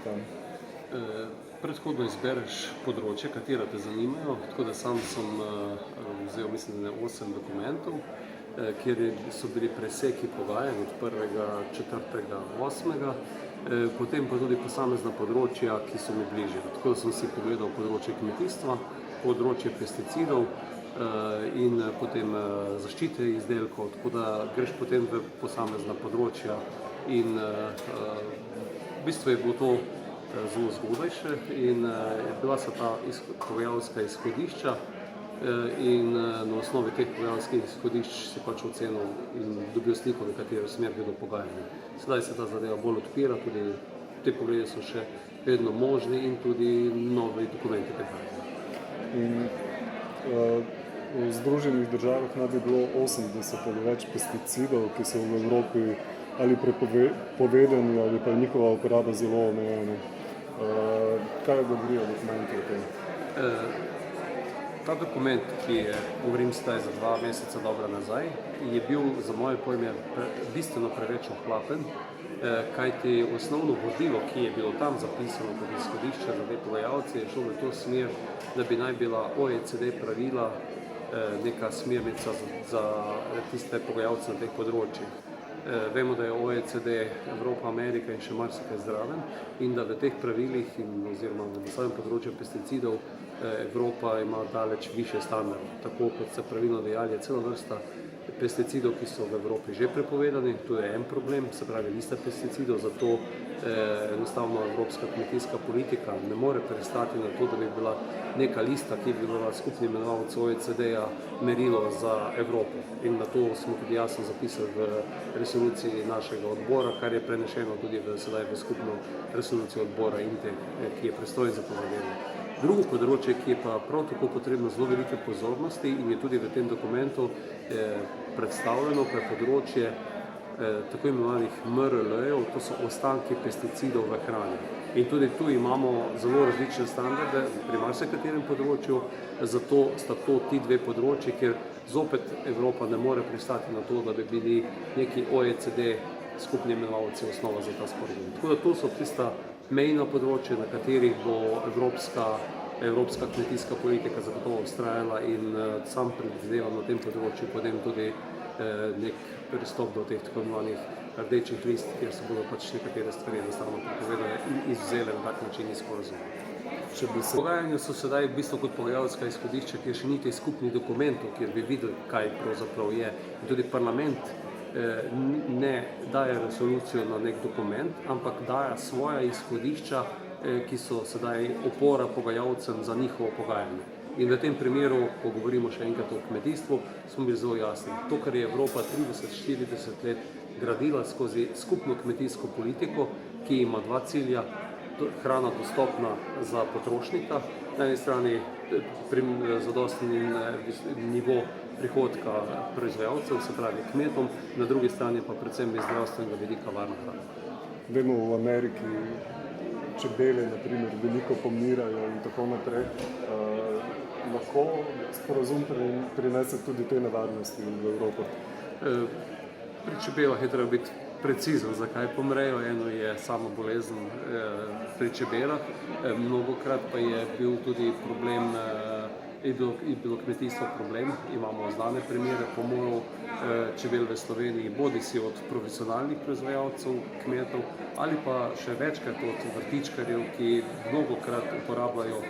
tam? Predhodno izbereš področje, katera te zanimajo, tako da sam sem vzel, mislim, 8 dokumentov, kjer so bili preseki pogajanj od 1., 4., 8., potem pa tudi posamezna področja, ki so mi bližje. Tako da sem si pogledal področje kmetijstva, področje pesticidov in potem zaščite izdelkov, tako da greš potem v posamezna področja in v bistvu je bilo to zelo zgodajše in bila so ta pogajalska izhodišča in na osnovi teh pogajalskih izhodišč si pač ocenil in dobil sliko, v katero smer gre do pogajanja. Sedaj se ta zadeva bolj odpira, tudi te poglede so še vedno možni in tudi novi dokumenti prihajajo. V Združenih državah naj bi bilo 80 ali več pesticidov, ki so v Evropi ali prepovedani ali pa je njihova uporaba zelo omejena. Kaj govorijo dokumenti o tem? Ta dokument, ki je, govorim zdaj za 2 meseca dobra nazaj, je bil za moje pojme bistveno preveč ohlapen, kajti osnovno vodilo, ki je bilo tam zapisano kot izhodišče za te pogajalce, je šlo v to smer, da bi naj bila OECD pravila neka smernica za tiste pogajalce na teh področjih. Vemo, da je OECD, Evropa, Amerika in še marsikaj zraven in da v teh pravilih oziroma na samem področju pesticidov Evropa ima daleč više standarde. Tako kot se pravilno dejali, je cela vrsta pesticidov, ki so v Evropi že prepovedani, to je en problem, se pravi lista pesticidov, zato enostavno evropska kmetijska politika ne more pristati na to, da bi bila neka lista, ki bi bila skupni imenovalec OECD-ja merilo za Evropo. In na to smo tudi jasno zapisali v resoluciji našega odbora, kar je prenešeno tudi sedaj v skupno resolucijo odbora INTE, ki je pristojen za to zadevo. Drugo področje, ki je pa prav tako potrebno zelo velike pozornosti in je tudi v tem dokumentu predstavljeno, pa je področje tako imenovanih MRL-jev, to so ostanki pesticidov v hrani. In tudi tu imamo zelo različne standarde pri marsikaterem področju, zato sta to ti dve področji, kjer zopet Evropa ne more pristati na to, da bi bili neki OECD skupni imenovalci osnova za ta sporazum. Tako da to so tista mejna področja, na katerih bo evropska kmetijska politika zagotovo vztrajala in sam predvidevam na tem področju potem tudi nek pristop do teh tako imenovanih rdečih list, kjer se bodo pač nekatere stvari enostavno prepovedane in izvzele na tak način iz sporazuma. Pogajanja so sedaj v bistvu kot pogajalska izhodišča, kjer še ni teh skupnih dokumentov, kjer bi videli, kaj pravzaprav je. In tudi parlament ne daje resolucijo na nek dokument, ampak daje svoja izhodišča, ki so sedaj opora pogajalcem za njihovo pogajanje. In v tem primeru, ko govorimo še enkrat o kmetijstvu, smo bili zelo jasni. To, kar je Evropa 30-40 let gradila skozi skupno kmetijsko politiko, ki ima 2 cilja, hrana dostopna za potrošnika, na eni strani zadostni nivo prihodka proizvajalcev, se pravi kmetom, na drugi strani pa predvsem iz zdravstvenega vidika varna hrana. Vemo, v Ameriki čebele, na primer, veliko pomirajo in tako naprej. Lahko sporazum prinese tudi te nevarnosti v Evropo? Pri čebelah je treba biti precizen, zakaj pomrejo. Eno je sama bolezen pri čebelah, mnogokrat pa je bil tudi problem, je bilo kmetijstvo problem. Imamo znane primere pomorov čebel v Sloveniji, bodisi od profesionalnih proizvajalcev, kmetov, ali pa še večkrat od vrtičkarjev, ki mnogokrat uporabljajo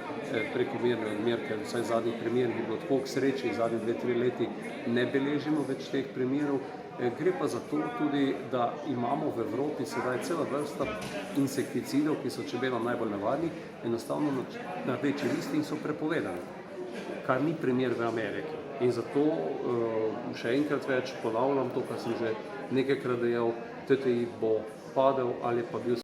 prekomerne odmerke. Vsaj zadnjih primerih je bilo tako, k sreči, zadnjih 2-3 leti ne beležimo več teh primerov. Gre pa za to tudi, da imamo v Evropi sedaj cela vrsta insekticidov, ki so čebelam najbolj nevarni, enostavno na rdeči listi in so prepovedani, kar ni primer v Ameriki. In zato še enkrat več ponavljam to, kar sem že nekajkrat dejal, TTIP bo padel ali pa bil